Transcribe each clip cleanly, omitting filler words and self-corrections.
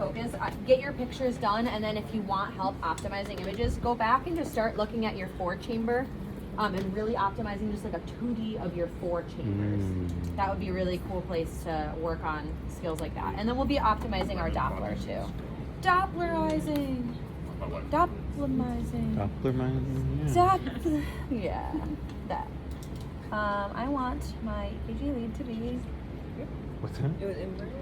focus. Get your pictures done, and then if you want help optimizing images, go back and just start looking at your 4-chamber and really optimizing just like a 2D of your 4 chambers. That would be a really cool place to work on skills like that. And then we'll be optimizing our Doppler too. Dopplerizing. Dopplerizing. Dopplerizing, Yeah, that. I want my EKG lead to be. What's that? It was inverted.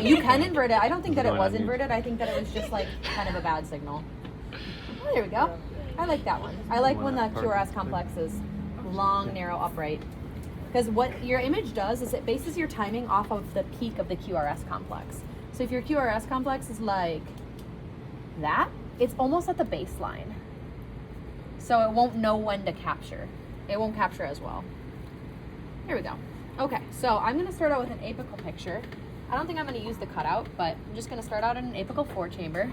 You can invert it. I don't think that it Going was on mute. inverted. I think that it was just like kind of a bad signal. Oh, there we go. I like that one. I like when the QRS complex is long, narrow, upright. Because what your image does is it bases your timing off of the peak of the QRS complex. So if your QRS complex is like that, it's almost at the baseline. So it won't know when to capture. It won't capture as well. Here we go. Okay, so I'm going to start out with an apical picture. I don't think I'm going to use the cutout, but I'm just going to start out in an apical 4-chamber.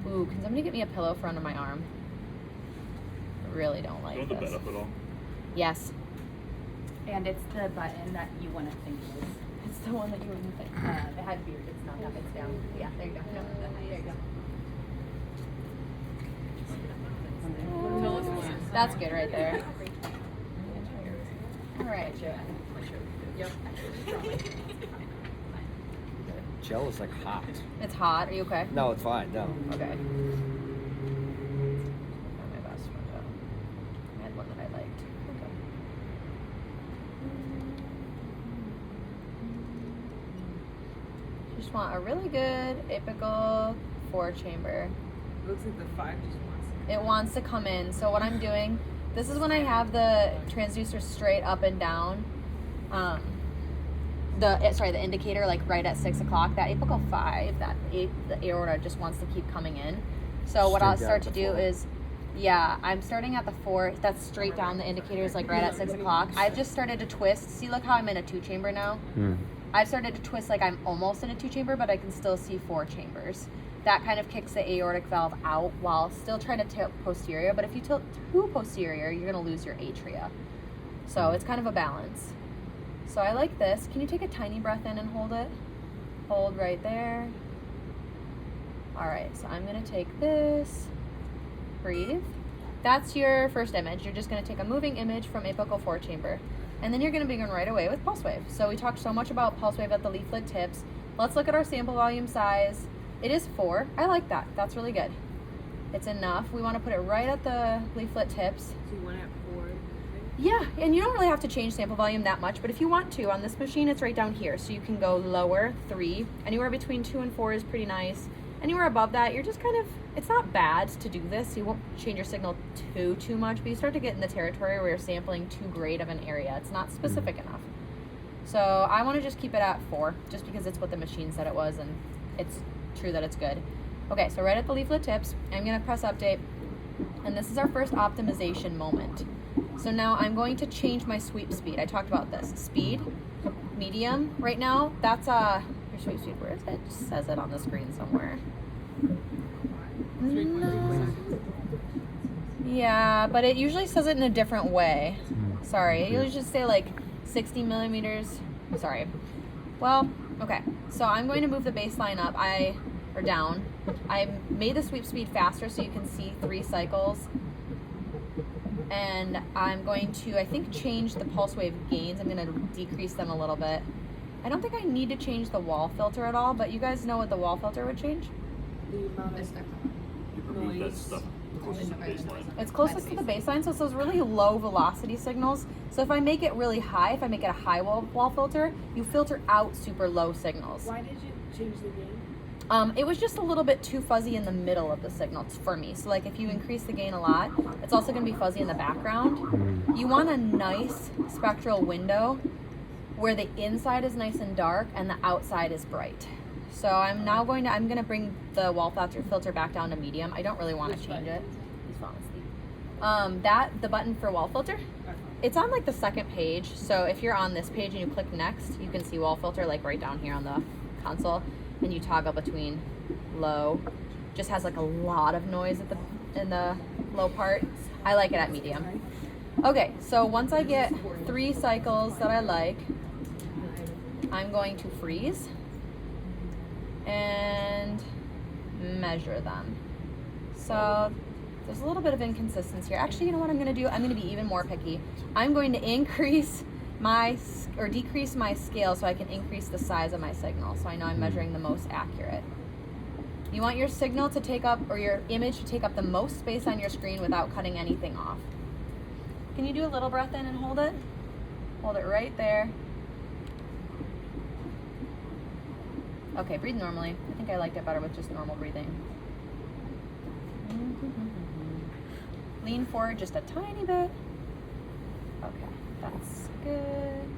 Ooh, can somebody get me a pillow for under my arm? I really don't like Don't the this. bed up at all? Yes, And it's the button that you want to think is. it's the one that you wouldn't think. It had beard. It's not that. It's down. Yeah, there you go. No, there you go. That's good right there. All right. Gel is like hot. It's hot. Are you okay? No, it's fine. No. Okay. Not my best one though. I had one that I liked. Okay. Just want a really good apical 4-chamber. Looks like the 5 just wants to. It wants to come in. So what I'm doing, this is when I have the transducer straight up and down. The indicator like right at 6 o'clock. That apical 5, the aorta just wants to keep coming in. So what I'll Straight start down to the do 4. is, I'm starting at the 4. That's straight down. The indicator is like right at 6 o'clock. I've just started to twist. See, look how I'm in a 2-chamber now. I've started to twist like I'm almost in a 2-chamber, but I can still see 4 chambers. That kind of kicks the aortic valve out while still trying to tilt posterior. But if you tilt too posterior, you're going to lose your atria. So it's kind of a balance. So I like this. Can you take a tiny breath in and hold it? Hold right there. All right, so I'm going to take this. Breathe. That's your first image. You're just going to take a moving image from apical 4-chamber. And then you're going to begin right away with pulse wave. So we talked so much about pulse wave at the leaflet tips. Let's look at our sample volume size. It is 4. I like that. That's really good. It's enough. We want to put it right at the leaflet tips. So you want it at 4? Yeah, and you don't really have to change sample volume that much, but if you want to, on this machine, it's right down here. So you can go lower, 3. Anywhere between 2 and 4 is pretty nice. Anywhere above that, you're just kind of, it's not bad to do this. You won't change your signal too much, but you start to get in the territory where you're sampling too great of an area. It's not specific enough. So I want to just keep it at 4, just because it's what the machine said it was, and it's true that it's good. Okay, so right at the leaflet tips, I'm going to press update, and this is our first optimization moment. So now I'm going to change my sweep speed. I talked about this. Speed, medium. Right now, that's your sweep speed. Where is it? It just says it on the screen somewhere. No. Yeah, but it usually says it in a different way. Sorry, it usually just say like 60 millimeters. Sorry. Well, okay. So I'm going to move the baseline up, or down. I made the sweep speed faster so you can see 3 cycles. And I'm going to, I think, change the pulse wave gains. I'm going to decrease them a little bit. I don't think I need to change the wall filter at all, but you guys know what the wall filter would change? The amount of You remove that Noise. stuff closest to the baseline. It's closest to the baseline, so it's those really low velocity signals. So if I make it really high, if I make it a high wall filter, you filter out super low signals. Why did you change the gain? It was just a little bit too fuzzy in the middle of the signal for me. So like if you increase the gain a lot, it's also going to be fuzzy in the background. You want a nice spectral window where the inside is nice and dark and the outside is bright. So I'm now going to bring the wall filter back down to medium. I don't really want to change it. He's falling asleep. The button for wall filter, it's on like the second page. So if you're on this page and you click next, you can see wall filter like right down here on the console. And you toggle between low. Just has like a lot of noise in the low part. I like it at medium. Okay, so once I get 3 cycles that I like, I'm going to freeze. measure them. So there's a little bit of inconsistency here. Actually, you know what I'm going to do? I'm going to be even more picky. I'm going to decrease my scale so I can increase the size of my signal, so I know I'm measuring the most accurate. You want your signal to take up, or your image to take up the most space on your screen without cutting anything off. Can you do a little breath in and hold it? Hold it right there. Okay, breathe normally. I think I liked it better with just normal breathing. Lean forward just a tiny bit. Okay, that's good.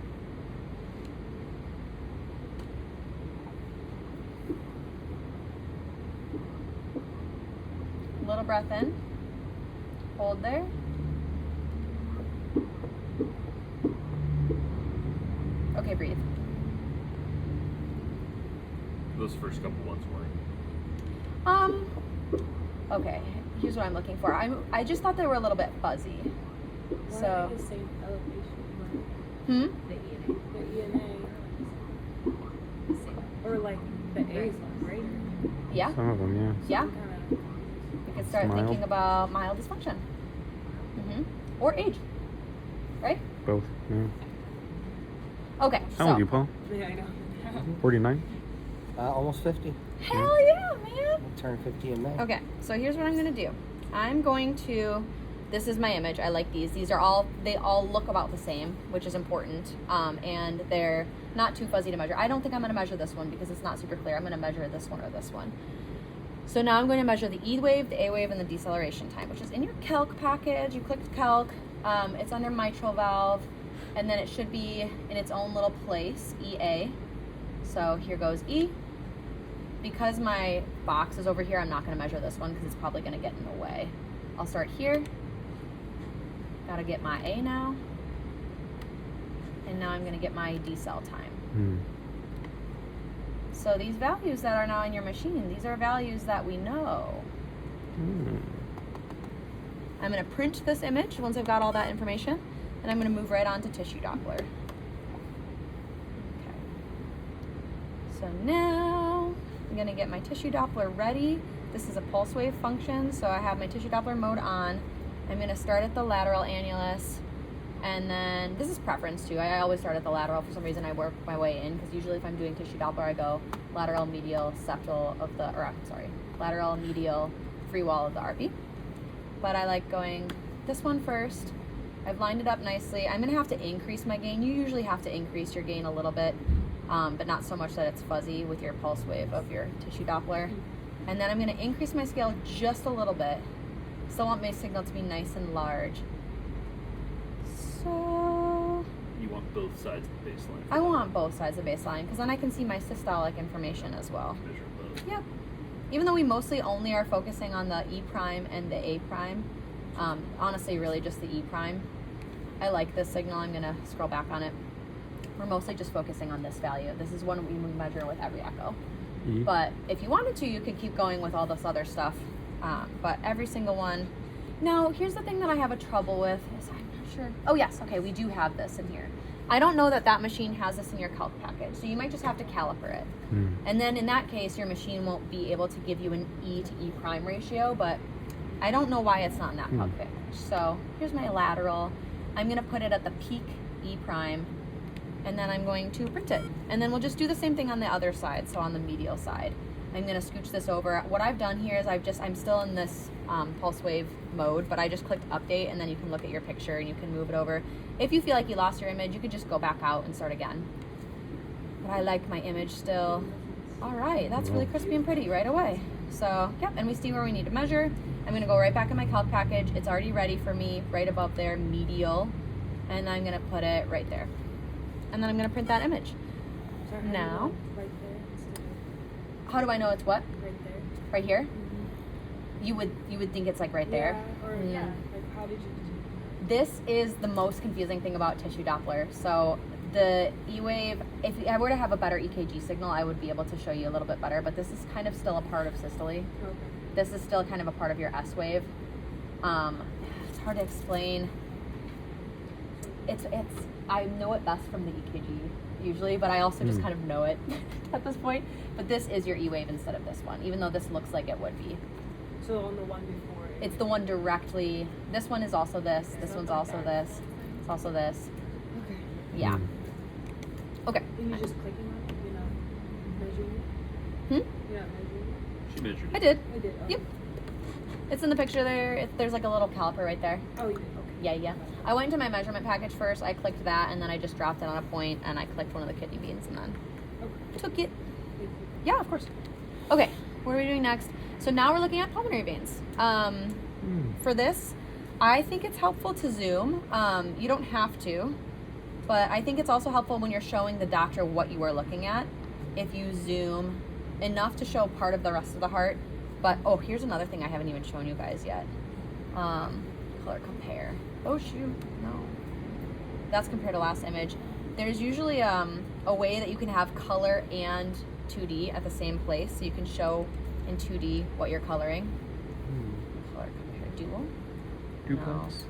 Little breath in. Hold there. Okay, breathe. Those first couple ones weren't. Okay, here's what I'm looking for. I just thought they were a little bit fuzzy. Why So, are they the same elevation? The ENA. Or like the A's greater. yeah, Some of them, yeah. Kind We could start Mild. thinking about mild dysfunction. Or age, right? both. Yeah. Okay, How old are you, so. Paul? of, yeah, I know. 49? Almost 50. Hell yeah, man! I'll turn 50 in May. Okay, so here's what I'm gonna do. I'm going to, this is my image. I like these. These are all, they all look about the same, which is important. And they're not too fuzzy to measure. I don't think I'm gonna measure this one because it's not super clear. I'm gonna measure this one or this one. So now I'm going to measure the E wave, the A wave, and the deceleration time, which is in your calc package. You clicked calc, it's under mitral valve, and then it should be in its own little place, EA. So here goes E. Because my box is over here, I'm not going to measure this one because it's probably going to get in the way. I'll start here. Got to get my A now. And now I'm going to get my decel time. So these values that are now in your machine, these are values that we know. I'm going to print this image once I've got all that information, and I'm going to move right on to tissue Doppler. Okay. So now I'm going to get my tissue Doppler ready. This is a pulse wave function, so I have my tissue Doppler mode on. I'm going to start at the lateral annulus. And then this is preference too. I always start at the lateral. For some reason, I work my way in because usually if I'm doing tissue Doppler, I go lateral, medial, septal of the, lateral, medial, free wall of the RP. But I like going this one first. I've lined it up nicely. I'm gonna have to increase my gain. You usually have to increase your gain a little bit, but not so much that it's fuzzy with your pulse wave of your tissue Doppler. And then I'm gonna increase my scale just a little bit. Still want my signal to be nice and large. So You want both sides of the baseline. I want both sides of the baseline because then I can see my systolic information as well. Measure both. Yep. Even though we mostly only are focusing on the E prime and the A prime, honestly, really just the E prime. I like this signal. I'm gonna scroll back on it. We're mostly just focusing on this value. This is one we measure with every echo. E. But if you wanted to, you could keep going with all this other stuff. But every single one. Now, here's the thing that I have a trouble with. Is I'm not sure. Oh yes, okay, we do have this in here. I don't know that that machine has this in your calc package, so you might just have to caliper it. And then in that case, your machine won't be able to give you an E to E prime ratio, but I don't know why it's not in that calc package. So here's my lateral. I'm gonna put it at the peak E prime, and then I'm going to print it. And then we'll just do the same thing on the other side, so on the medial side. I'm gonna scooch this over. What I've done here is I'm still in this pulse wave mode, but I just clicked update, and then you can look at your picture and you can move it over. If you feel like you lost your image, you could just go back out and start again. But I like my image still. All right, that's really crispy and pretty right away. So, yep, and we see where we need to measure. I'm gonna go right back in my calc package. It's already ready for me, right above there, medial. And I'm gonna put it right there. And then I'm gonna print that image. So how do you Now? know right there instead How do I know it's what? of right there? Right here? You would think it's like right there. Yeah, or yeah, like how did you do This is the most confusing thing about tissue Doppler. So the E wave, if I were to have a better EKG signal, I would be able to show you a little bit better, but this is kind of still a part of systole. Okay. This is still kind of a part of your S wave. It's hard to explain. I know it best from the EKG. usually, but I also just kind of know it at this point. But this is your E-Wave instead of this one, even though this looks like it would be. So on the one before. It's the one directly. This one is also this. This one's also this. It's also this. Okay. Yeah. Okay. And you just clicking on it, you're not measuring it? You're not measuring it? She measured I it. did. I did. Okay. Yep. It's in the picture there. There's like a little caliper right there. Oh, you did. Okay. Yeah. I went into my measurement package first. I clicked that, and then I just dropped it on a point, and I clicked one of the kidney beans, and then Okay. took it. Thank you. Yeah, of course. Okay, what are we doing next? So now we're looking at pulmonary veins. For this, I think it's helpful to zoom. You don't have to, but I think it's also helpful when you're showing the doctor what you are looking at. If you zoom enough to show part of the rest of the heart. But, oh, here's another thing I haven't even shown you guys yet. Color compare. Oh, shoot, no. That's compared to last image. There's usually a way that you can have color and 2D at the same place, so you can show in 2D what you're coloring. Color compare dual. Duplex.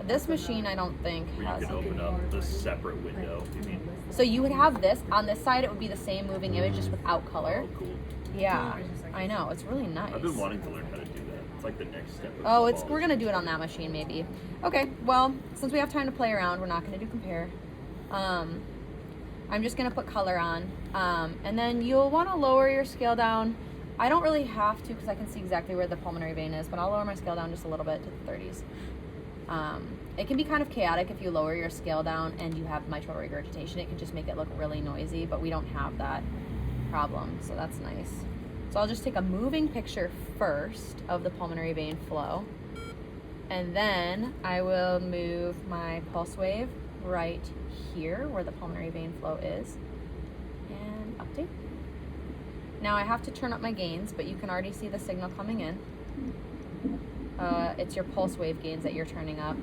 This machine, I don't think Where has. you can open up the separate window. You mean? So you would have this on this side. It would be the same moving image, just without color. Oh, cool. Yeah, I know. It's really nice. I've been wanting to learn how to do that. It's like the next step. Of Oh, evolve. we're gonna do it on that machine maybe. Okay, well, since we have time to play around, we're not gonna do compare. I'm just gonna put color on, and then you'll want to lower your scale down. I don't really have to because I can see exactly where the pulmonary vein is, but I'll lower my scale down just a little bit to the 30s. It can be kind of chaotic if you lower your scale down and you have mitral regurgitation. It can just make it look really noisy, but we don't have that problem, so that's nice. So I'll just take a moving picture first of the pulmonary vein flow, and then I will move my pulse wave right here where the pulmonary vein flow is, and update. Now I have to turn up my gains, but you can already see the signal coming in. It's your pulse wave gains that you're turning up.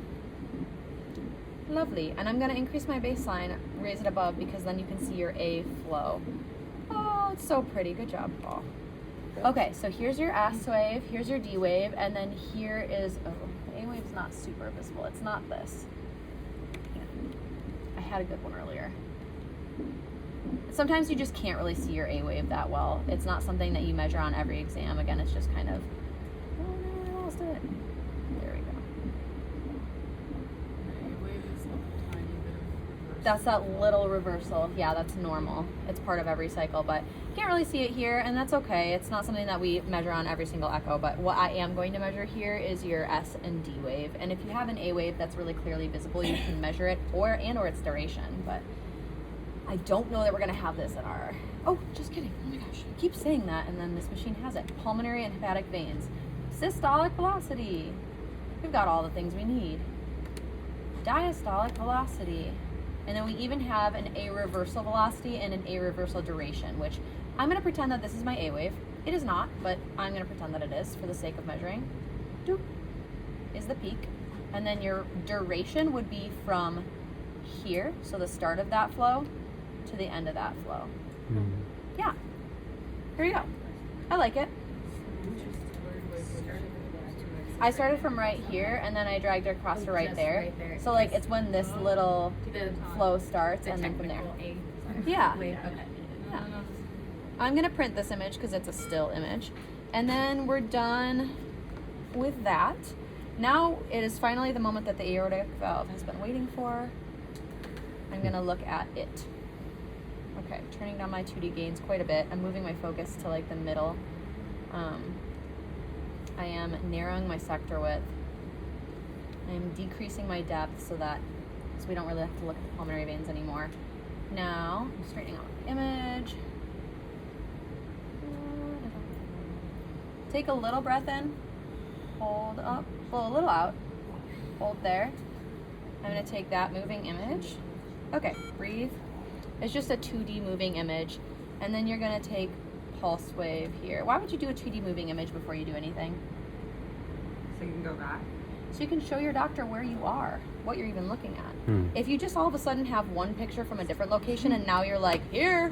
Lovely. And I'm going to increase my baseline, raise it above, because then you can see your A flow. Oh, it's so pretty. Good job, Paul. Okay, so here's your S wave, here's your D wave, and then here is, oh, the A wave's not super visible. It's not this. Yeah. I had a good one earlier. Sometimes you just can't really see your A wave that well. It's not something that you measure on every exam. Again, it's just kind of, oh no, I lost it. There we go. That's that little reversal. Yeah, that's normal. It's part of every cycle, but you can't really see it here, and that's okay. It's not something that we measure on every single echo, but what I am going to measure here is your S and D wave. And if you have an A wave that's really clearly visible, you can measure it or its duration, but I don't know that we're gonna have this in our, oh, just kidding. Oh my gosh, I keep saying that, and then this machine has it. Pulmonary and hepatic veins. Systolic velocity. We've got all the things we need. Diastolic velocity. And then we even have an A reversal velocity and an A reversal duration, which I'm gonna pretend that this is my A wave. It is not, but I'm gonna pretend that it is for the sake of measuring. Doop is the peak. And then your duration would be from here, so the start of that flow, to the end of that flow. Yeah, here you go. I like it. I started from right here, and then I dragged it across to right there. So like it's when this little flow starts, and then from there. Yeah. Yeah. I'm gonna print this image because it's a still image, and then we're done with that. Now it is finally the moment that the aortic valve has been waiting for. I'm gonna look at it. Okay, turning down my 2D gains quite a bit. I'm moving my focus to like the middle. I am narrowing my sector width. I'm decreasing my depth so we don't really have to look at the pulmonary veins anymore. Now, I'm straightening out the image. Take a little breath in, hold up, blow a little out, hold there. I'm gonna take that moving image. Okay, breathe. It's just a 2D moving image. And then you're gonna take pulse wave here. Why would you do a 2D moving image before you do anything? So you can go back? So you can show your doctor where you are, what you're even looking at. If you just all of a sudden have one picture from a different location and now you're like, here,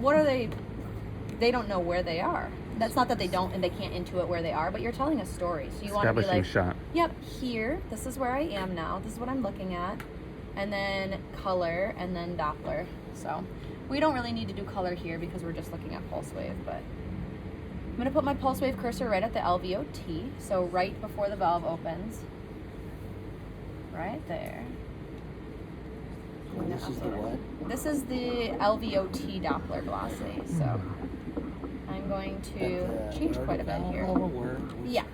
what are they don't know where they are. That's not that they don't and they can't intuit where they are, but you're telling a story. So you want to be like, shot. yep, here, this is where I am now, this is what I'm looking at. and then color, and then Doppler. So we don't really need to do color here because we're just looking at pulse wave, but I'm going to put my pulse wave cursor right at the LVOT, so right before the valve opens. Right there. And this is the what? This is the LVOT Doppler velocity, so I'm going to change quite a bit here. Yeah.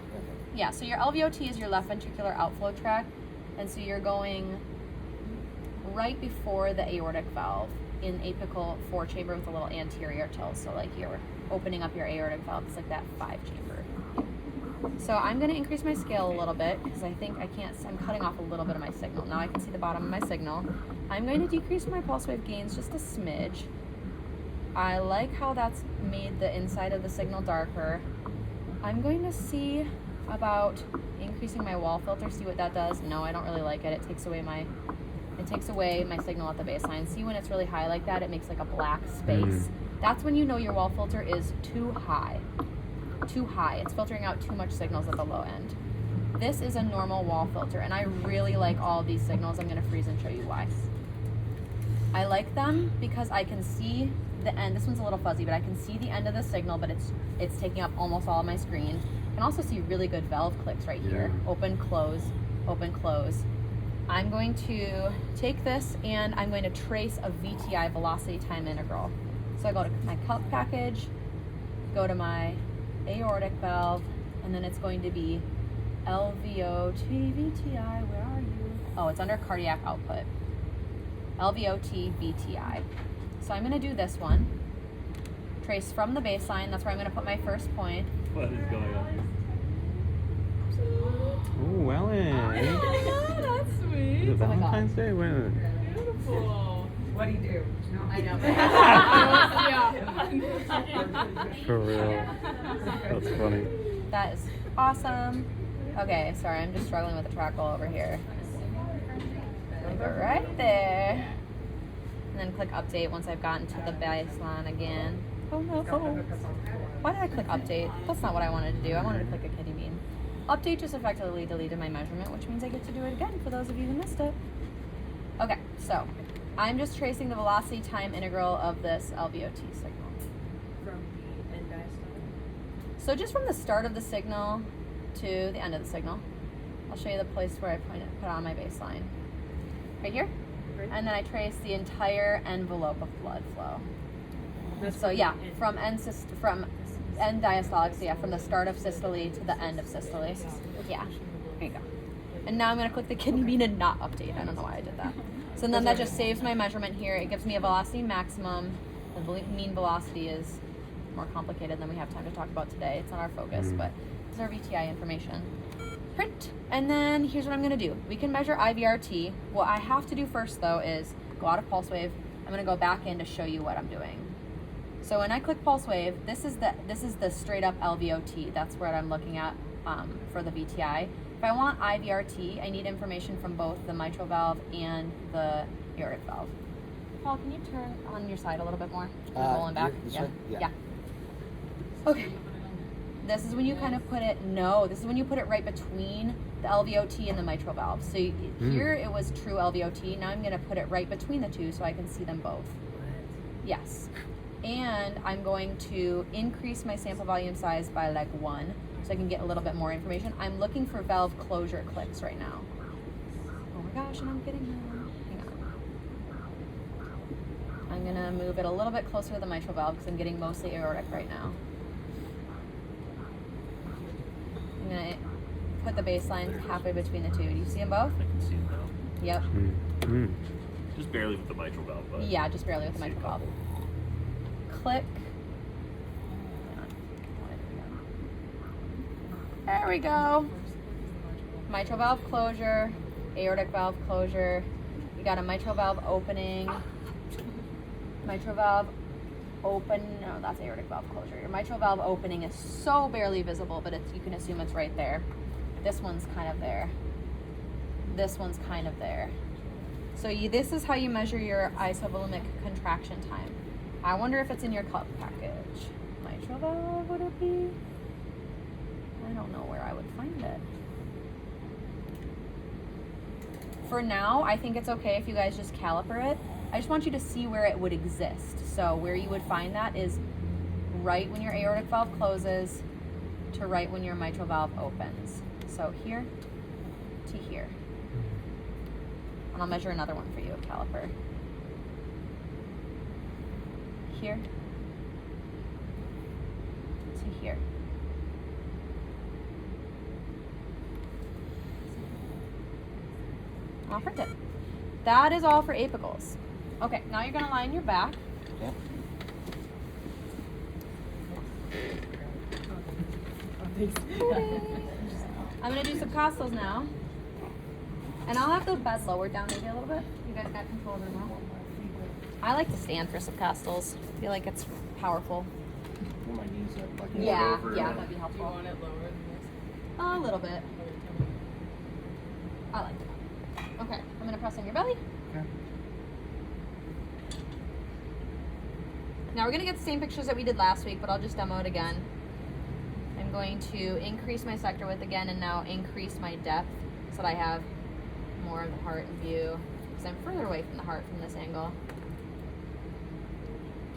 Yeah, so your LVOT is your left ventricular outflow tract, and so you're going right before the aortic valve in apical 4-chamber with a little anterior tilt, so like you're opening up your aortic valve. It's like that 5-chamber. So I'm going to increase my scale a little bit because I think I'm cutting off a little bit of my signal. Now I can see the bottom of my signal. I'm going to decrease my pulse wave gains just a smidge. I like how that's made the inside of the signal darker. I'm going to see about increasing my wall filter, see what that does. No, I don't really like it. It takes away my signal at the baseline. See, when it's really high like that, it makes like a black space. That's when you know your wall filter is too high. Too high. It's filtering out too much signals at the low end. This is a normal wall filter, and I really like all of these signals. I'm going to freeze and show you why. I like them because I can see the end. This one's a little fuzzy, but I can see the end of the signal, but it's taking up almost all of my screen. I can also see really good valve clicks right here. Open, close, open, close. I'm going to take this and I'm going to trace a VTI, velocity time integral. So I go to my calc package, go to my aortic valve, and then it's going to be LVOT VTI. Where are you? Oh, it's under cardiac output. LVOT VTI. So I'm going to do this one. Trace from the baseline. That's where I'm going to put my first point. What is going on? Oh, Ellen. That's sweet. The Valentine's Day? When? Beautiful. What do you do? I know. For real. That's funny. That is awesome. Okay, sorry, I'm just struggling with the track roll over here. I go right there. And then click update once I've gotten to the baseline again. Oh no. Why did I click update? That's not what I wanted to do. I wanted to click a kidney bean. Update just effectively deleted my measurement, which means I get to do it again for those of you who missed it. Okay, so I'm just tracing the velocity time integral of this LVOT signal. From the end diastole. So just from the start of the signal to the end of the signal, I'll show you the place where I put on my baseline. Right here? And then I trace the entire envelope of blood flow. So yeah, from end diastolic, so yeah, from the start of systole to the end of systole. Yeah, there you go. And now I'm going to click the kidney bean and not update. I don't know why I did that. So then that just saves my measurement here. It gives me a velocity maximum. The mean velocity is more complicated than we have time to talk about today. It's not our focus, but this is our VTI information. Print. And then here's what I'm going to do. We can measure IVRT. What I have to do first, though, is go out of pulse wave. I'm going to go back in to show you what I'm doing. So when I click pulse wave, this is the straight up LVOT. That's what I'm looking at for the VTI. If I want IVRT, I need information from both the mitral valve and the aortic valve. Paul, can you turn on your side a little bit more? Rolling back. Yeah. Okay. This is when you kind of put it. No, this is when you put it right between the LVOT and the mitral valve. So here it was true LVOT. Now I'm going to put it right between the two so I can see them both. Yes. And I'm going to increase my sample volume size by like 1 so I can get a little bit more information. I'm looking for valve closure clicks right now. Oh my gosh, and I'm getting them. Hang on. I'm gonna move it a little bit closer to the mitral valve because I'm getting mostly aortic right now. I'm gonna put the baseline halfway between the two. Do you see them both? I can see it now. Yep. Just barely with the mitral valve, but Yeah, just barely with the mitral valve. Click. There we go. Mitral valve closure, aortic valve closure. You got a mitral valve opening. Mitral valve open. No, that's aortic valve closure. Your mitral valve opening is so barely visible, but you can assume it's right there. This one's kind of there. This one's kind of there. So this is how you measure your isovolumic contraction time. I wonder if it's in your club package. Mitral valve, would it be? I don't know where I would find it. For now, I think it's okay if you guys just caliper it. I just want you to see where it would exist. So where you would find that is right when your aortic valve closes to right when your mitral valve opens. So here to here. And I'll measure another one for you, caliper. Here to here. I'll print it. That is all for apicals. Okay, now you're gonna lie on your back. Yep. I'm gonna do subcostals now. And I'll have the bed lowered down maybe a little bit. You guys got control of the remote. I like to stand for subcostals. I feel like it's powerful. Put my knees up like Yeah, over yeah, it. that'd be Do you helpful. want it lower than this? A little bit. I like it. Okay, I'm gonna press on your belly. Okay. Now we're gonna get the same pictures that we did last week, but I'll just demo it again. I'm going to increase my sector width again and now increase my depth so that I have more of the heart in view because I'm further away from the heart from this angle.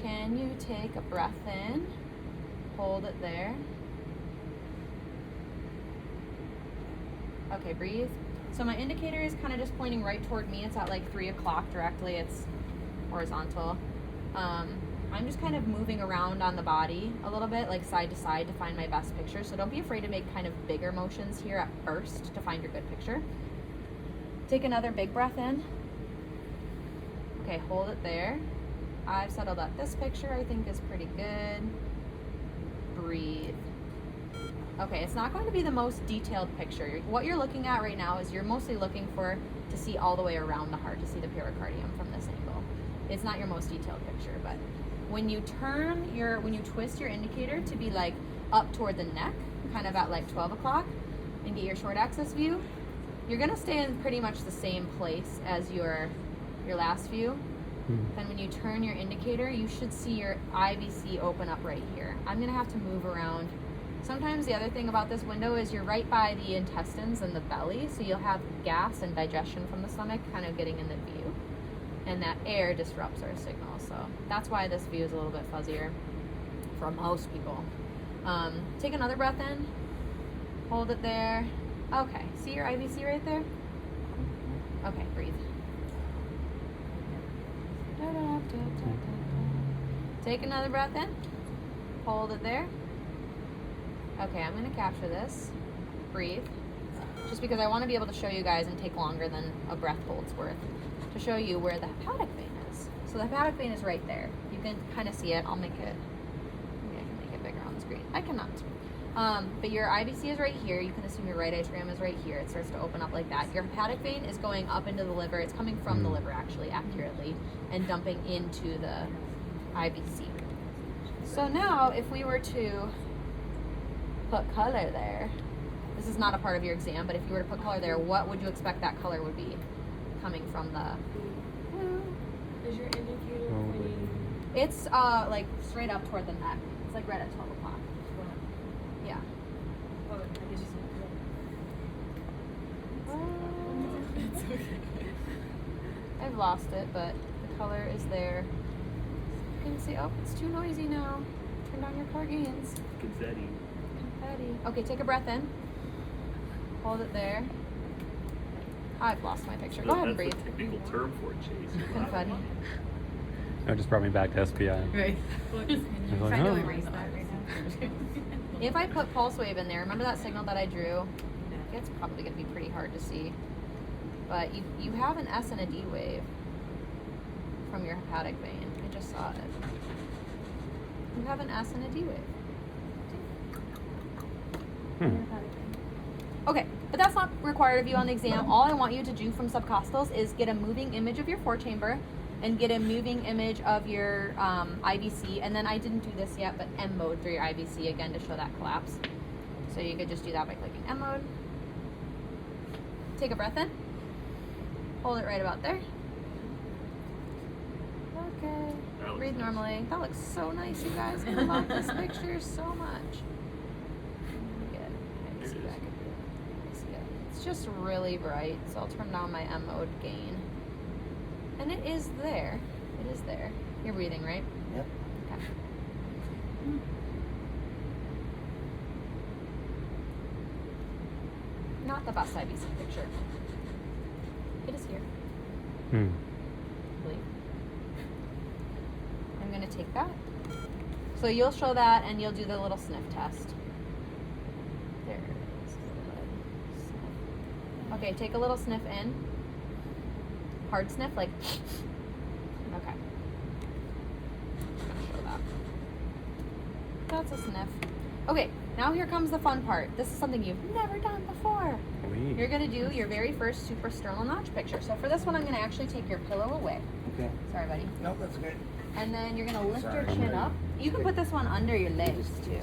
Can you take a breath in? Hold it there. Okay, breathe. So my indicator is kind of just pointing right toward me. It's at like 3 o'clock directly. It's horizontal. I'm just kind of moving around on the body a little bit, like side to side to find my best picture. So don't be afraid to make kind of bigger motions here at first to find your good picture. Take another big breath in. Okay, hold it there. I've settled that this picture I think is pretty good. Breathe. Okay, it's not going to be the most detailed picture. What you're looking at right now is you're mostly looking to see all the way around the heart, to see the pericardium from this angle. It's not your most detailed picture, but when you twist your indicator to be like up toward the neck, kind of at like 12 o'clock, and get your short axis view, you're gonna stay in pretty much the same place as your last view. Then when you turn your indicator, you should see your IVC open up right here. I'm gonna have to move around. Sometimes the other thing about this window is you're right by the intestines and the belly, so you'll have gas and digestion from the stomach kind of getting in the view. And that air disrupts our signal, so that's why this view is a little bit fuzzier for most people. Take another breath in. Hold it there. Okay, see your IVC right there? Okay, breathe. Take another breath in. Hold it there. Okay, I'm going to capture this. Breathe. Just because I want to be able to show you guys and take longer than a breath hold's worth to show you where the hepatic vein is. So the hepatic vein is right there. You can kind of see it. I'll make it, maybe I can make it bigger on the screen. I cannot. But your IVC is right here. You can assume your right atrium is right here. It starts to open up like that. Your hepatic vein is going up into the liver. It's coming from the liver, actually, accurately, and dumping into the IVC. So now, if we were to put color there, this is not a part of your exam, but if you were to put color there, what would you expect that color would be coming from the... Is your indicator pointing? It's like straight up toward the neck. It's like right at 12 o'clock. Yeah. Oh, I guess it's okay. I've lost it, but the color is there. You can see, oh, it's too noisy now. Turn down your car gains. Confetti. Confetti. Okay, take a breath in. Hold it there. I've lost my picture. Go ahead and breathe. That's the technical term for it, Chase. Confetti. It just brought me back to SPI. Right. I was like, Trying to oh. erase that right now. If I put pulse wave in there, remember that signal that I drew? It's probably going to be pretty hard to see. But you have an S and a D wave from your hepatic vein. I just saw it. You have an S and a D wave. Okay, but that's not required of you on the exam. All I want you to do from subcostals is get a moving image of your forechamber and get a moving image of your IVC. And then I didn't do this yet, but M mode through your IVC again to show that collapse. So you could just do that by clicking M mode. Take a breath in. Hold it right about there. Okay. Breathe normally. That looks so nice, you guys. I love this picture so much. Good. I see that. It's It's just really bright, so I'll turn down my M mode gain. And it is there. It is there. You're breathing, right? Yep. Okay. Not the best IBC picture. It is here. Hmm. I believe. I'm gonna take that. So you'll show that and you'll do the little sniff test. There it is. Sniff. Okay, take a little sniff in. Hard sniff, like. Okay. I'm gonna show that. That's a sniff. Okay, now here comes the fun part. This is something you've never done before. Wee. You're gonna do your very first suprasternal notch picture. So for this one, I'm gonna actually take your pillow away. Okay. Sorry, buddy. Nope, that's good. And then you're gonna lift Sorry. your chin up. You can put this one under your legs too.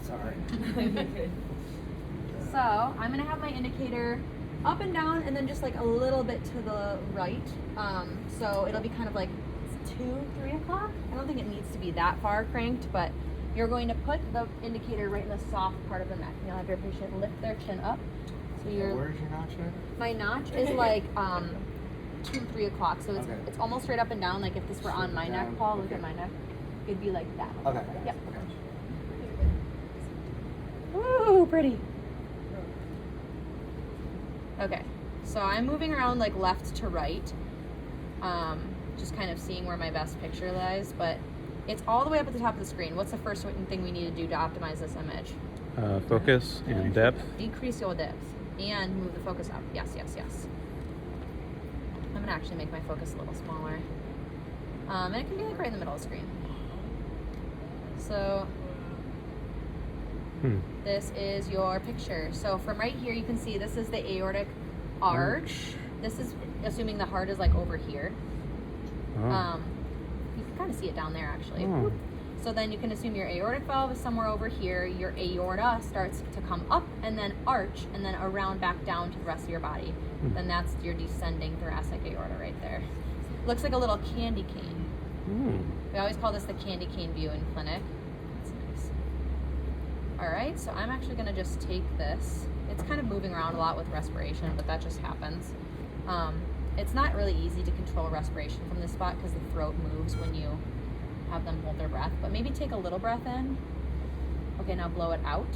Sorry. So I'm gonna have my indicator up and down, and then just like a little bit to the right. So it'll be kind of like 2-3 o'clock. I don't think it needs to be that far cranked, but you're going to put the indicator right in the soft part of the neck. You'll have your patient lift their chin up. So you're. Where's your notch at? My notch is like 2-3 o'clock, so it's Okay. it's almost straight up and down. Like if this were on my neck, Down, Paul, look okay. at my neck. It'd be like that. Okay. Yep. Okay. Ooh, pretty. Okay, so I'm moving around like left to right, just kind of seeing where my best picture lies, but it's all the way up at the top of the screen. What's the first thing we need to do to optimize this image? Focus and depth. Decrease your depth and move the focus up. Yes, yes, yes. I'm gonna actually make my focus a little smaller. And it can be like right in the middle of the screen. So this is your picture. So from right here, you can see this is the aortic arch. This is assuming the heart is like over here. Oh. You can kind of see it down there actually. Oh. So then you can assume your aortic valve is somewhere over here. Your aorta starts to come up and then arch and then around back down to the rest of your body. Then that's your descending thoracic aorta right there. Looks like a little candy cane. We always call this the candy cane view in clinic. That's nice. All right, so I'm actually gonna just take this. It's kind of moving around a lot with respiration, but that just happens. It's not really easy to control respiration from this spot because the throat moves when you have them hold their breath, but maybe take a little breath in. Okay, now blow it out.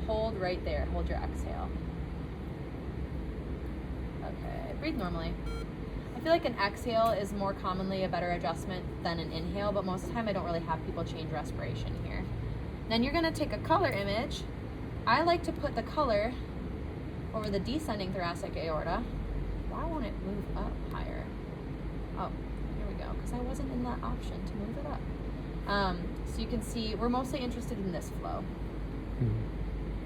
Hold right there, hold your exhale. Okay, breathe normally. I feel like an exhale is more commonly a better adjustment than an inhale, but most of the time I don't really have people change respiration here. Then you're gonna take a color image. I like to put the color over the descending thoracic aorta. Why won't it move up higher? Oh, here we go, because I wasn't in that option to move it up. So you can see we're mostly interested in this flow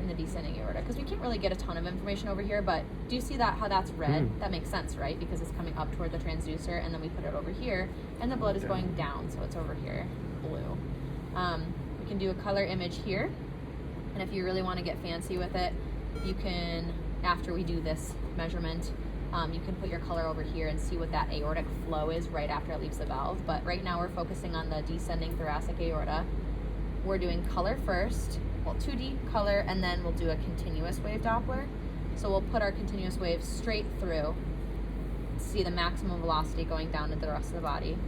in the descending aorta because we can't really get a ton of information over here, but do you see that how that's red? That makes sense, right? Because it's coming up toward the transducer, and then we put it over here and the blood is going down, so it's over here, blue. We can do a color image here, and if you really want to get fancy with it, you can, after we do this measurement, you can put your color over here and see what that aortic flow is right after it leaves the valve. But right now we're focusing on the descending thoracic aorta. We're doing color first, well 2D color, and then we'll do a continuous wave Doppler. So we'll put our continuous wave straight through, see the maximum velocity going down to the rest of the body.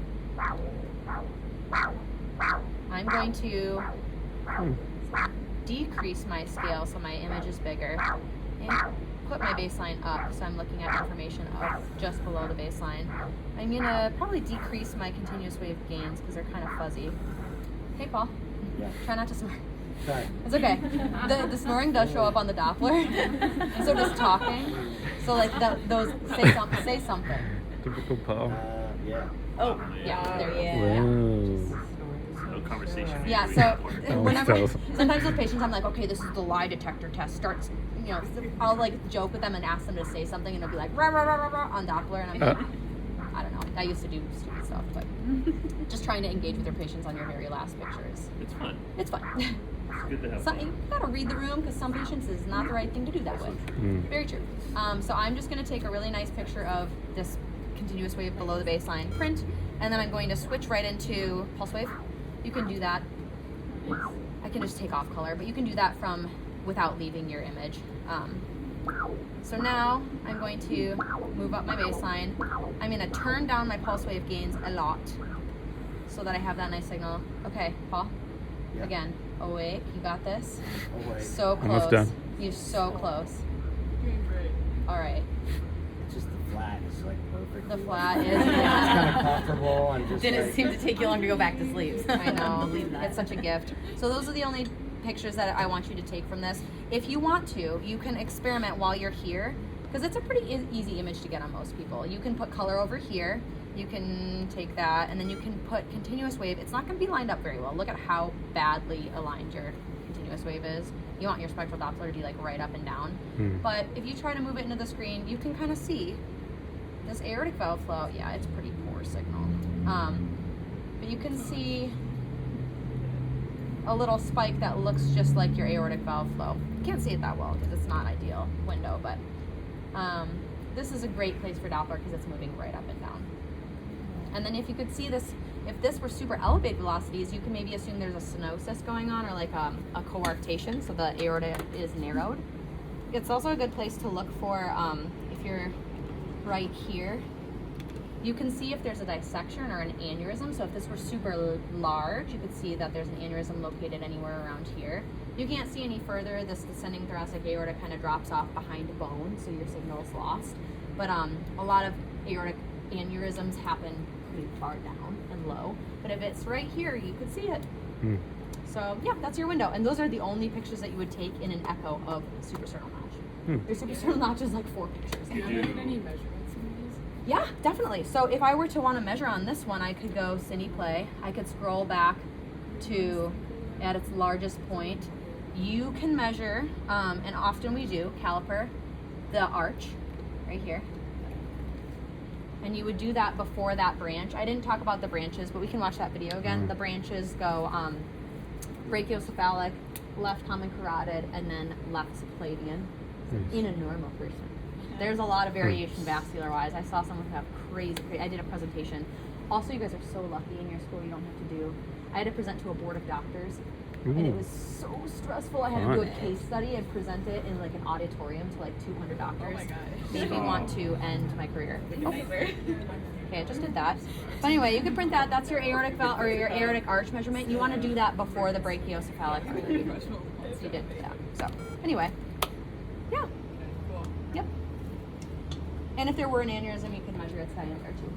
I'm going to decrease my scale so my image is bigger and put my baseline up so I'm looking at information up just below the baseline. I'm gonna probably decrease my continuous wave gains because they're kind of fuzzy. Hey Paul, Yeah. try not to snore. Sorry. It's okay. The snoring does show up on the Doppler, and so does talking. So like those say something. Typical Paul. Yeah. Oh yeah, there you go. Whoa. No conversation. Yeah, Really so important. whenever, sometimes with patients, I'm like, okay, this is the lie detector test. Starts, you know, I'll like joke with them and ask them to say something, and it'll be like, rah, rah, rah, rah, rah, on Doppler, and I'm like, I don't know. I used to do stupid stuff, but just trying to engage with your patients on your very last pictures. It's fun. It's fun. It's good to have So, fun. you gotta read the room because some patients is not the right thing to do that with. Very true. So I'm just gonna take a really nice picture of this continuous wave below the baseline print, and then I'm going to switch right into pulse wave. You can do that. I can just take off color, but you can do that from without leaving your image. So now I'm going to move up my baseline. I'm going to turn down my pulse wave gains a lot so that I have that nice signal. Okay, Paul. Yeah. Again, awake. You got this. Awake. So close. Almost done. You're so close. Doing great. All right. It's just the flat is like perfect. The flat is. It's kind of Yeah. comfortable and just Didn't like, seem to take you long to go back to sleep. I know. Believe that. It's such a gift. So those are the only pictures that I want you to take from this. If you want to, you can experiment while you're here because it's a pretty easy image to get on most people. You can put color over here. You can take that and then you can put continuous wave. It's not going to be lined up very well. Look at how badly aligned your continuous wave is. You want your spectral Doppler to be like right up and down. But if you try to move it into the screen, you can kind of see this aortic valve flow. Yeah, it's pretty poor signal. But you can see a little spike that looks just like your aortic valve flow. You can't see it that well because it's not ideal window, but this is a great place for Doppler because it's moving right up and down. And then if you could see this, if this were super elevated velocities, you can maybe assume there's a stenosis going on or like a coarctation, so the aorta is narrowed. It's also a good place to look for, if you're right here, you can see if there's a dissection or an aneurysm. So if this were super large, you could see that there's an aneurysm located anywhere around here. You can't see any further. This descending thoracic aorta kind of drops off behind bone, so your signal is lost. But a lot of aortic aneurysms happen pretty far down and low. But if it's right here, you could see it. So yeah, that's your window. And those are the only pictures that you would take in an echo of suprasternal notch. Your suprasternal notch is like 4 pictures. Can you get any measurements in these? Yeah, definitely. So if I were to want to measure on this one, I could go Cine Play. I could scroll back to at its largest point. You can measure, and often we do, caliper, the arch right here. And you would do that before that branch. I didn't talk about the branches, but we can watch that video again. The branches go brachiocephalic, left common carotid, and then left subclavian in a normal person. There's a lot of variation vascular-wise. I saw someone who have crazy, I did a presentation. Also, you guys are so lucky in your school, you don't have to do, I had to present to a board of doctors, and it was so stressful. I had to do a case study and present it in like an auditorium to like 200 doctors. Oh my gosh. Made me want to end my career. Nightmare. Okay, I just did that. But anyway, you can print that. That's your aortic valve or your aortic arch measurement. You want to do that before the brachiocephalic. You did that. So anyway, yeah. Cool. Yep. And if there were an aneurysm, you can measure its diameter too.